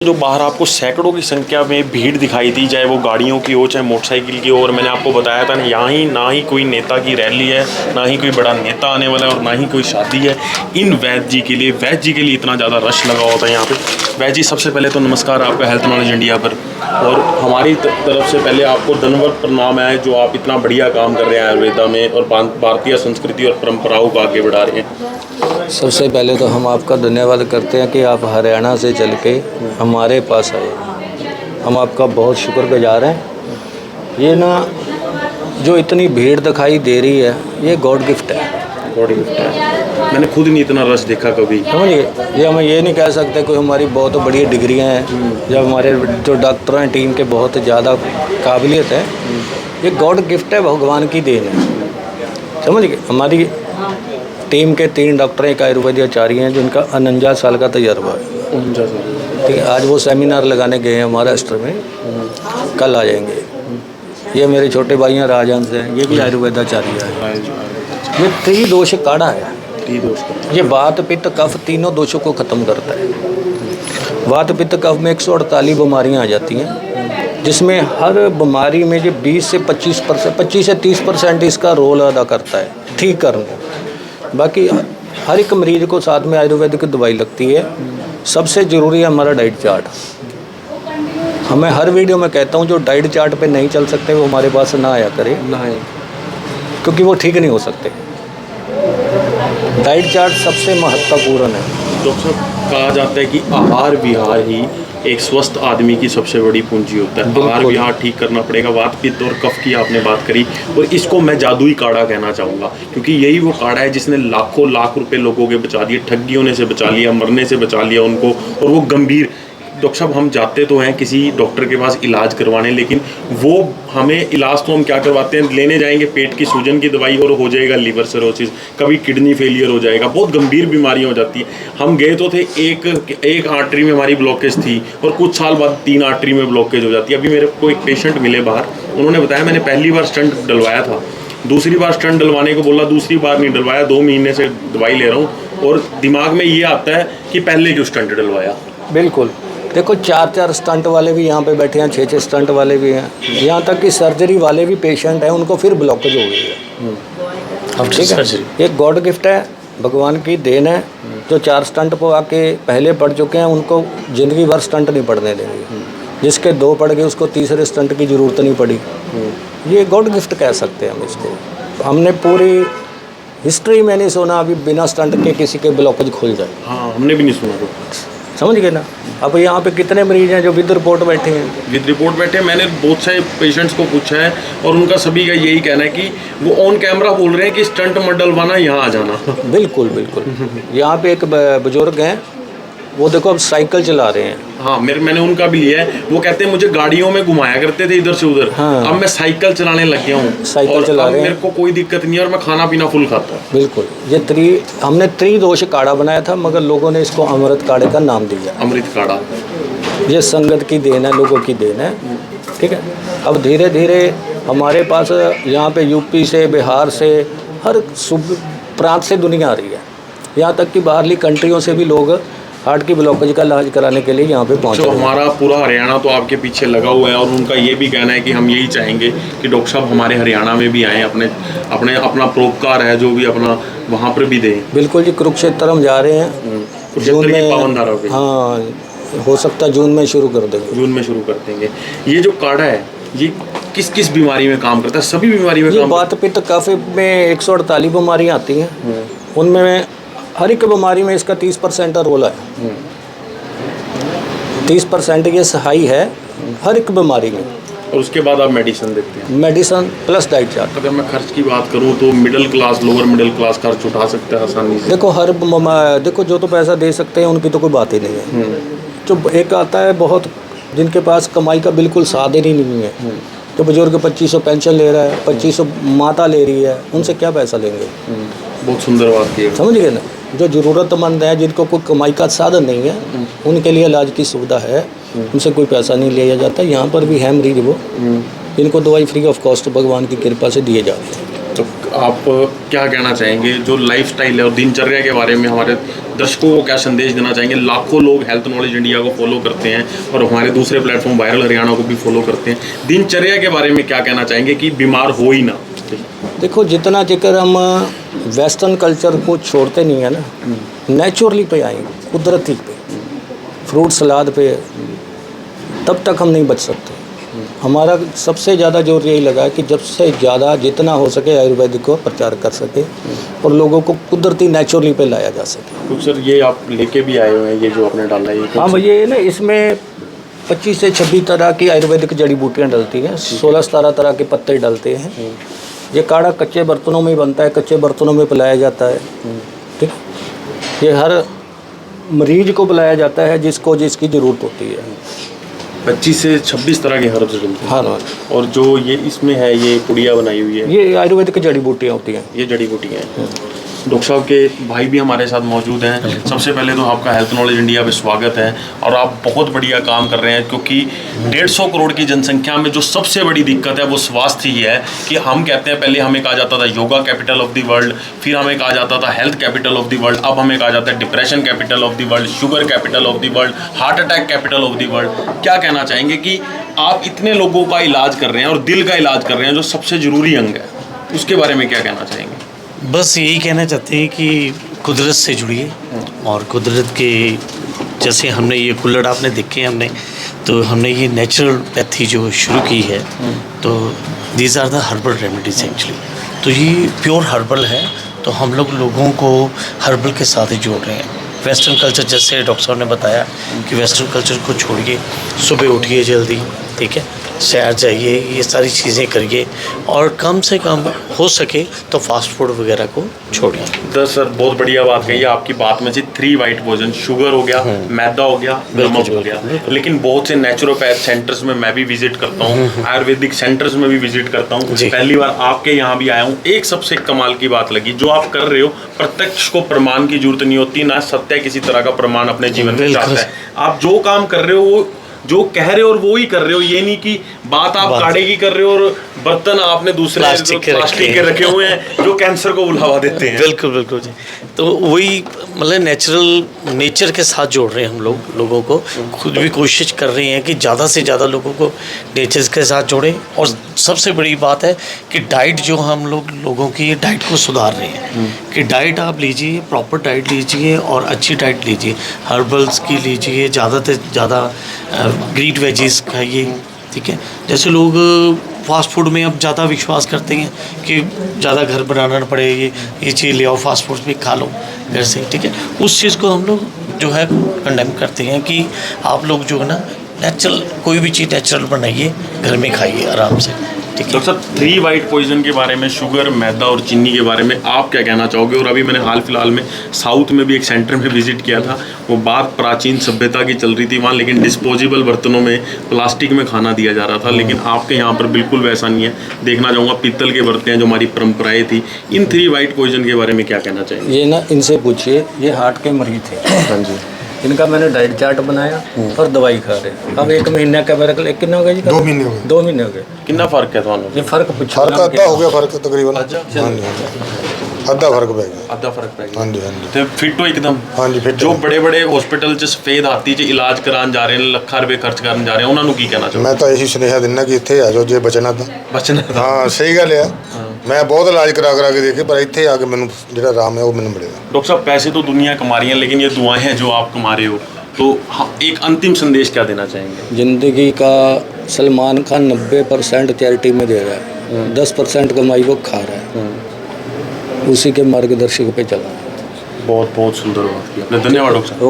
जो बाहर आपको सैकड़ों की संख्या में भीड़ दिखाई थी, चाहे वो गाड़ियों की हो चाहे मोटरसाइकिल की हो, और मैंने आपको बताया था यहाँ ही ना ही कोई नेता की रैली है, ना ही कोई बड़ा नेता आने वाला है और ना ही कोई शादी है। इन वैद्य जी के लिए इतना ज़्यादा रश लगा होता है यहाँ पे। वैद्य जी, सबसे पहले तो नमस्कार आपका हेल्थ नॉलेज इंडिया पर, और हमारी तरफ से पहले आपको धन्यवाद प्रणाम है जो आप इतना बढ़िया काम कर रहे हैं आयुर्वेदा में और भारतीय संस्कृति और परंपराओं को आगे बढ़ा रहे हैं। सबसे पहले तो हम आपका धन्यवाद करते हैं कि आप हरियाणा से चल के हमारे पास आए। हम आपका बहुत शुक्रगुजार हैं। ये ना जो इतनी भीड़ दिखाई दे रही है, ये गॉड गिफ्ट है। गॉड गिफ्ट है। मैंने खुद नहीं इतना रश देखा कभी। समझिए, ये हम ये नहीं कह सकते कोई हमारी बहुत बड़ी डिग्रियां हैं या हमारे जो डॉक्टर हैं टीम के बहुत ज़्यादा काबिलियत है। ये गॉड गिफ्ट है, भगवान की देन है। समझिए, हमारी टीम के 3 डॉक्टर एक आयुर्वेदिक आचार्य हैं जिनका 49 साल का तजर्बा है। 49 साल। ठीक है, आज वो सेमिनार लगाने गए हैं महाराष्ट्र में, कल आ जाएंगे। ये मेरे छोटे भाई हैं राजहंस हैं, ये भी आयुर्वेदाचार्य है। ये त्रिदोष काढ़ा है। ये वात पित्त कफ तीनों दोषों को ख़त्म करता है। वात पित्त कफ में 148 बीमारियाँ आ जाती हैं, जिसमें हर बीमारी में जो 20 से 30% इसका रोल अदा करता है ठीक करने। बाकी हर एक मरीज को साथ में आयुर्वेदिक दवाई लगती है। सबसे ज़रूरी है हमारा डाइट चार्ट। हमें हर वीडियो में कहता हूँ जो डाइट चार्ट पे नहीं चल सकते वो हमारे पास ना आया करे, क्योंकि वो ठीक नहीं हो सकते। डाइट चार्ट सबसे महत्वपूर्ण है। डॉक्टर साहब, कहा जाता है कि आहार विहार ही एक स्वस्थ आदमी की सबसे बड़ी पूंजी होता है। आहार विहार ठीक करना पड़ेगा। वात पित्त और कफ की आपने बात करी, और इसको मैं जादुई काढ़ा कहना चाहूँगा, क्योंकि यही वो काढ़ा है जिसने लाखों लाख रुपए लोगों के बचा दिए, ठगी होने से बचा लिया, मरने से बचा लिया उनको। और वो गंभीर, डॉक्टर साहब हम जाते तो हैं किसी डॉक्टर के पास इलाज करवाने, लेकिन वो हमें इलाज तो हम क्या करवाते हैं, लेने जाएंगे पेट की सूजन की दवाई और हो जाएगा लीवर सिरोसिस, कभी किडनी फेलियर हो जाएगा, बहुत गंभीर बीमारियां हो जाती हैं। हम गए तो थे, एक आर्टरी में हमारी ब्लॉकेज थी और कुछ साल बाद 3 आर्टरी में ब्लॉकेज हो जाती है। अभी मेरे को एक पेशेंट मिले बाहर, उन्होंने बताया मैंने पहली बार स्टंट डलवाया था, दूसरी बार स्टंट डलवाने को बोला, दूसरी बार नहीं डलवाया, 2 महीने से दवाई ले रहा हूँ, और दिमाग में ये आता है कि पहले क्यों स्टंट डलवाया। बिल्कुल, देखो 4 स्टंट वाले भी यहाँ पे बैठे हैं, 6 स्टंट वाले भी हैं, यहाँ तक कि सर्जरी वाले भी पेशेंट हैं, उनको फिर ब्लॉकेज हो गई है। अब ठीक है, एक गॉड गिफ्ट है, भगवान की देन है। जो 4 स्टंट को आके पहले पढ़ चुके हैं उनको ज़िंदगी भर स्टंट नहीं पढ़ने देंगे। जिसके 2 पढ़ गए उसको तीसरे स्टंट की ज़रूरत नहीं पड़ी। ये गॉड गिफ्ट कह सकते हैं हम इसको। हमने पूरी हिस्ट्री में नहीं सुना अभी बिना स्टंट के किसी के ब्लॉकेज खुल जाए। हाँ, हमने भी नहीं सुना। समझ गए ना। अब यहाँ पे कितने मरीज हैं जो विद रिपोर्ट बैठे हैं। विद रिपोर्ट बैठे हैं। मैंने बहुत सारे पेशेंट्स को पूछा है और उनका सभी का यही कहना है कि वो ऑन कैमरा बोल रहे हैं कि स्टंट मत डलवाना, यहाँ आ जाना। बिल्कुल बिल्कुल। यहाँ पे एक बुजुर्ग हैं, वो देखो अब साइकिल चला रहे हैं। हाँ, मैंने उनका भी लिया है। वो कहते हैं मुझे गाड़ियों में घुमाया करते थे इधर से उधर। हाँ। अब मैं साइकिल चलाने लग गया हूँ, साइकिल चला रहे हैं, मेरे को कोई दिक्कत नहीं है और मैं खाना पीना फुल खाता हूँ। बिल्कुल। ये हमने त्रिदोष काढ़ा बनाया था, मगर लोगों ने इसको अमृत काढ़े का नाम दिया। अमृत काढ़ा। ये संगत की देन है, लोगों की देन है। ठीक है, अब धीरे धीरे हमारे पास यहाँ पे यूपी से, बिहार से, हर प्रांत से दुनिया आ रही है। यहाँ तक कि बाहरली कंट्रियों से भी लोग हार्ट की ब्लॉकेज का इलाज कराने के लिए यहाँ पे पहुँचे। तो हमारा पूरा हरियाणा तो आपके पीछे लगा हुआ है, और उनका ये भी कहना है कि हम यही चाहेंगे कि डॉक्टर साहब हमारे हरियाणा में भी आएँ, अपना परोपकार है जो भी अपना वहाँ पर भी दें। बिल्कुल जी, कुरुक्षेत्र हम जा रहे हैं जून में। पावनधारा पे, हाँ, हो सकता है जून में शुरू कर देंगे। जून में शुरू कर देंगे। ये जो काढ़ा है ये किस किस बीमारी में काम करता है? सभी बीमारी में काम। वात पित्त कफ में 148 बीमारियाँ आती हैं, उनमें हर एक बीमारी में इसका 30% का रोल है। 30% ये सहाई है हर एक बीमारी में। और उसके बाद आप मेडिसिन देते हैं? Medicine plus diet chart. अगर मैं खर्च की बात करूं तो middle class, lower middle class खर्च उठा सकता है आसानी से? देखो जो तो पैसा दे सकते हैं उनकी तो कोई बात ही नहीं है। जो एक आता है बहुत, जिनके पास कमाई का बिल्कुल साधन ही नहीं है, तो बुजुर्ग 2500 पेंशन ले रहा है, 2500 माता ले रही है, उनसे क्या पैसा लेंगे? बहुत सुंदर बात की है। समझ गए ना। जो ज़रूरतमंद है, जिनको कोई कमाई का साधन नहीं है, उनके लिए इलाज की सुविधा है, उनसे कोई पैसा नहीं लिया जाता। यहाँ पर भी है मरीज वो, जिनको दवाई फ्री ऑफ कॉस्ट भगवान की कृपा से दिए जाते हैं। तो आप क्या कहना चाहेंगे जो लाइफस्टाइल है और दिनचर्या के बारे में हमारे दर्शकों को क्या संदेश देना चाहेंगे? लाखों लोग हेल्थ नॉलेज इंडिया को फॉलो करते हैं और हमारे दूसरे प्लेटफॉर्म वायरल हरियाणा को भी फॉलो करते हैं। दिनचर्या के बारे में क्या कहना चाहेंगे कि बीमार हो ही ना? देखो, जितना जिक्र हम वेस्टर्न कल्चर को छोड़ते नहीं है ना, नेचुरली पे आएंगे, कुदरती पे, फ्रूट सलाद पे, तब तक हम नहीं बच सकते। हमारा सबसे ज़्यादा जोर यही लगा है कि जब से ज़्यादा जितना हो सके आयुर्वेदिक को प्रचार कर सके और लोगों को कुदरती नेचुरली पे लाया जा सके। तो सर ये आप लेके भी आए हुए हैं, ये जो आपने डाला है ये हाँ भैया, ये ना इसमें 25 से 26 तरह की आयुर्वेदिक जड़ी बूटियाँ डलती हैं, 16-17 तरह के पत्ते डलते हैं। ये काढ़ा कच्चे बर्तनों में ही बनता है, कच्चे बर्तनों में पिलाया जाता है। ठीक, ये हर मरीज को पिलाया जाता है जिसको जिसकी ज़रूरत होती है। 25 से 26 तरह के हर्ब्स डलते हैं। हाँ, और जो ये इसमें है, ये पुड़िया बनाई हुई है, ये आयुर्वेदिक जड़ी बूटियाँ होती हैं। ये जड़ी बूटियाँ हैं। डॉक्टर साहब के भाई भी हमारे साथ मौजूद हैं। सबसे पहले तो आपका हेल्थ नॉलेज इंडिया पे स्वागत है और आप बहुत बढ़िया काम कर रहे हैं, क्योंकि 150 करोड़ की जनसंख्या में जो सबसे बड़ी दिक्कत है वो स्वास्थ्य ही है। कि हम कहते हैं पहले हमें कहा जाता था yoga capital of the world, फिर हमें कहा जाता था health capital of the world, अब हमें कहा जाता है depression capital of the world, sugar capital of the world, heart attack capital of the world. क्या कहना चाहेंगे कि आप इतने लोगों का इलाज कर रहे हैं और दिल का इलाज कर रहे हैं जो सबसे ज़रूरी अंग है, उसके बारे में क्या कहना चाहेंगे? बस यही कहना चाहते हैं कि कुदरत से जुड़िए और कुदरत के जैसे हमने ये कुल्हड़ आपने देखे हमने, तो हमने ये नेचुरल पैथी जो शुरू की है, तो these are the herbal remedies actually. तो ये प्योर हर्बल है, तो हम लोगों को हर्बल के साथ ही जोड़ रहे हैं। वेस्टर्न कल्चर, जैसे डॉक्टर साहब ने बताया कि वेस्टर्न कल्चर को छोड़िए, सुबह उठिए जल्दी, ठीक है, सैर जाइए, ये सारी चीज़ें करिए और कम से कम हो सके तो फास्ट फूड वगैरह को छोड़िए। तो सर बहुत बढ़िया बात कही है। आपकी बात में से 3 वाइट पॉइजन, शुगर हो गया, मैदा हो गया, नमक हो गया। लेकिन बहुत से नेचुरोपैथ सेंटर्स में मैं भी विजिट करता हूँ, आयुर्वेदिक सेंटर्स में भी विजिट करता हूँ। पहली बार आपके यहाँ भी आया हूँ। एक सबसे कमाल की बात लगी, जो आप कर रहे हो प्रत्यक्ष को प्रमाण की जरूरत नहीं होती, ना सत्य किसी तरह का प्रमाण अपने जीवन में चाहता है। आप जो काम कर रहे हो वो जो कह रहे हो और वो ही कर रहे हो। ये नहीं कि बात आप काढ़े की कर रहे हो और बर्तन आपने दूसरे प्लास्टिक के रखे हुए हैं जो कैंसर को बुलावा देते हैं। बिल्कुल बिल्कुल जी। तो वही मतलब नेचर के साथ जोड़ रहे हैं हम लोगों को। खुद भी कोशिश कर रहे हैं कि ज़्यादा से ज़्यादा लोगों को नेचर के साथ जोड़ें। और सबसे बड़ी बात है कि डाइट जो हम लोगों की डाइट को सुधार रहे हैं कि डाइट आप लीजिए, प्रॉपर डाइट लीजिए और अच्छी डाइट लीजिए, हर्बल्स की लीजिए, ज़्यादा से ज़्यादा ग्रीन वेजीज खाइए, ठीक है। जैसे लोग फास्ट फूड में अब ज़्यादा विश्वास करते हैं कि ज़्यादा घर बनाना ना पड़े, ये चीज़ ले आओ, फास्ट फूड भी खा लो घर से, ठीक है। उस चीज़ को हम लोग जो है कंडेम करते हैं कि आप लोग जो है ना नेचुरल, कोई भी चीज़ नेचुरल बनाइए, घर में खाइए आराम से, ठीक है। डॉक्टर साहब 3 वाइट पॉइजन के बारे में, शुगर, मैदा और चीनी के बारे में आप क्या कहना चाहोगे? और अभी मैंने हाल फिलहाल में साउथ में भी एक सेंटर में विजिट किया था। वो बात प्राचीन सभ्यता की चल रही थी वहाँ, लेकिन डिस्पोजेबल बर्तनों में, प्लास्टिक में खाना दिया जा रहा था। लेकिन आपके यहाँ पर बिल्कुल वैसा नहीं है। देखना चाहूँगा पीतल के बर्तन हैं जो हमारी परंपराएं थी। इन 3 वाइट पॉइजन के बारे में क्या कहना चाहेंगे? ये ना इनसे पूछिए, ये हार्ट के मरीज थे। हाँ जी। इनका मैंने डाइट चार्ट बनाया और दवाई खा रहे। अब 1 महीने का मेरा कितना हो गया जी? 2 महीने हो गए। 2 महीने हो गए। कितना फर्क है ਤੁਹਾਨੂੰ? ये फर्क पूछो। फर्क आधा हो गया, फर्क तकरीबन। हाँ जी, आधा फर्क पै गया। आधा फर्क पै गया। हाँ जी, हाँ जी। ਤੇ ਫਿੱਟ ਹੋ ਇੱਕਦਮ। हाँ जी, फिट ਜੋ ਬੜੇ ਬੜੇ ਹਸਪੀਟਲ ਚ ਸਫੇਦ ਹਾਤੀ ਚ ਇਲਾਜ ਕਰਾਉਣ ਜਾ ਰਹੇ ਨੇ, ਲੱਖਾਂ ਰੁਪਏ ਖਰਚ ਕਰਨ ਜਾ ਰਹੇ ਉਹਨਾਂ ਨੂੰ ਕੀ ਕਹਿਣਾ ਚਾਹੋਗੇ? मैं तो यही सुनेहा दिना कि ਇੱਥੇ आ जाओ ਜੇ ਬਚਣਾ ਤਾਂ। ਬਚਨ ਹਾਂ ਸਹੀ ਗੱਲ ਆ। ਮੈਂ ਬਹੁਤ ਇਲਾਜ ਕਰਾ ਕੇ ਦੇਖੇ, ਪਰ ਇੱਥੇ ਆ ਕੇ ਮੈਨੂੰ ਜਿਹੜਾ ਆਰਾਮ ਹੈ ਉਹ ਮੈਨੂੰ ਮਿਲੇਗਾ। डॉक्टर साहब पैसे तो दुनिया कमा रही है, लेकिन ये दुआएं हैं जो आप कमा रहे हो, तो एक अंतिम संदेश क्या देना चाहेंगे? जिंदगी का सलमान खान 90% चैरिटी में दे रहा है, 10% कमाई वो खा रहा है, उसी के मार्गदर्शक पे चला। बहुत बहुत सुंदर बात की आपने, धन्यवाद डॉक्टर साहब।